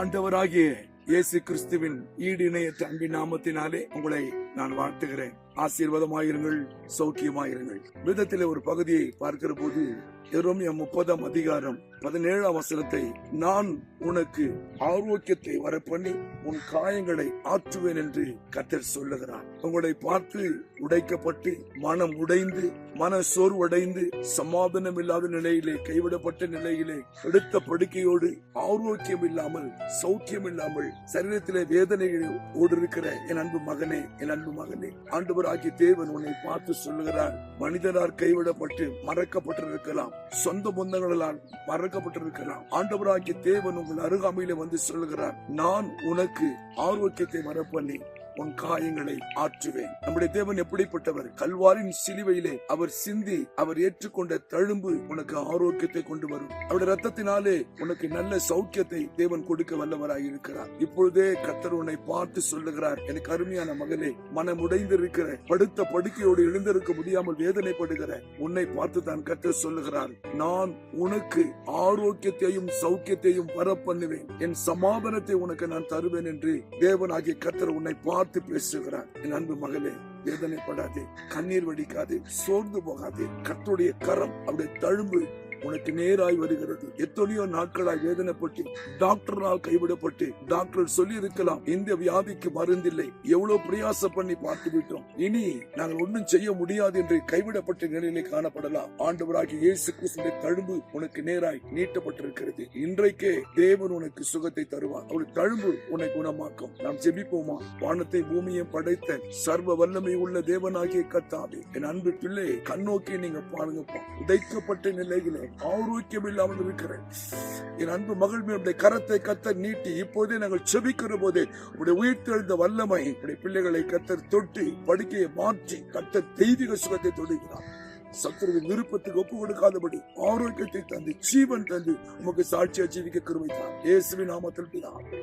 ஆண்டவராகிய இயேசு கிறிஸ்துவின் ஈடு இணையற்ற அன்பின் நாமத்தினாலே உங்களை நான் வாழ்த்துகிறேன். ஆசீர்வாதமாயிருங்கள், சௌக்கியமாயிருங்கள். விதத்திலே ஒரு பகுதியை பார்க்கிற போது எரேமியா 30:17 நான் உனக்கு ஆரோக்கியத்தை வரப்பண்ணி உன் காயங்களை ஆற்றுவேன் என்று கர்த்தர் சொல்லுகிறார். உங்களை பார்த்து உடைக்கப்பட்டு மனம் உடைந்து மன சோர்வடைந்து சமாதானம் இல்லாத நிலையிலே, கைவிடப்பட்ட நிலையிலே, எடுத்த படுக்கையோடு ஆரோக்கியம் இல்லாமல், சௌக்கியம் இல்லாமல், சரீரத்திலே வேதனைகளோடு இருக்கிற என் அன்பு மகனே, என் அன்பு மகனே, ஆண்டவராகிய தேவன் உன்னை பார்த்து சொல்லுகிறார். மனிதரால் கைவிடப்பட்டு மறக்கப்பட்டிருக்கலாம், சொந்த பந்தங்களால் மறக்கப்பட்டிருக்கலாம். ஆண்டவராகிய தேவன் உங்கள் அருகாமையிலே வந்து சொல்லுகிறார், நான் உனக்கு ஆரோக்கியத்தை வரப்பண்ணி உன் காயங்களை ஆற்றுவேன். நம்முடைய தேவன் எப்படிப்பட்டவர்? கல்வாரின் சிலுவையிலே அவர் சிந்தி அவர் ஏற்றுக்கொண்ட தழும்பு உனக்கு ஆரோக்கியத்தை கொண்டு வரும். அவருடைய ரத்தத்தினாலே உனக்கு நல்ல சௌக்கியத்தை தேவன் கொடுக்க வல்லவராய் இருக்கிறார். இப்பொழுதே கர்த்தர் உன்னை பார்த்து சொல்லுகிறார், எனக்கு அருமையான மகனே, மனம் உடைந்திருக்கிற, படுத்த படுக்கையோடு எழுந்திருக்க முடியாமல் வேதனைப்படுகிற உன்னை பார்த்து தான் கர்த்தர் சொல்லுகிறார், நான் உனக்கு ஆரோக்கியத்தையும் சௌக்கியத்தையும் வரப்பண்ணுவேன், என் சமாதானத்தை உனக்கு நான் தருவேன் என்று தேவனாகிய கர்த்தர் உன்னை பார்த்து பேசுகிறார். என் அன்பு மகளே, வேதனைப்படாதே, கண்ணீர் வடிக்காதே, சோர்ந்து போகாதே. கர்த்தருடைய கரம், அவருடைய தழும்பு உனக்கு நேராய் வருகிறது. எத்தனையோ நாட்களாய் வேதனைப்பட்டு டாக்டரால் கைவிடப்பட்டு டாக்டர் சொல்லி இருக்கலாம், இந்த வியாதிக்கு மருந்தில்லை, எவ்வளவு பிரயாசம் பண்ணி பார்த்து விட்டோம், இனி நாங்கள் ஒன்றும் செய்ய முடியாது என்று கைவிடப்பட்ட நிலையிலே காணப்படலாம். ஆண்டவராகிய இயேசு கிறிஸ்துவின் தழும்பு உனக்கு நேராய் நீட்டப்பட்டிருக்கிறது. இன்றைக்கே தேவன் உனக்கு சுகத்தை தருவார். அவருடைய தழும்பு உன்னை குணமாக்கும். நாம் ஜெபிப்போமா? வானத்தை பூமியை படைத்த சர்வ வல்லமை உள்ள தேவனாகிய கர்த்தாவே, என் அன்பு பிள்ளை, கண்ணோக்கி நீங்க பாருங்கப்பா. உடைக்கப்பட்ட நிலையிலே ஆரோக்கியம் இல்லாமல் இருக்கிறேன். என் அன்பு மகள் மேல் கரத்தை கர்த்தர் நீட்டி இப்போதே நாங்கள் செபிக்கிற போதே உடைய உயிர்த்தெழுந்த வல்லமை உடைய பிள்ளைகளை கர்த்தர் தொட்டு படுக்கையை மாற்றி கர்த்தர் தெய்வீக சுகத்தை தொடுகிறார். சத்துருவின் விருப்பத்துக்கு ஒப்பு கொடுக்காதபடி ஆரோக்கியத்தை தந்து ஜீவன் தந்து உமக்கு சாட்சியா ஜீவிக்க கிருபை தார். இயேசுவின் நாமத்தில் பிதாவே.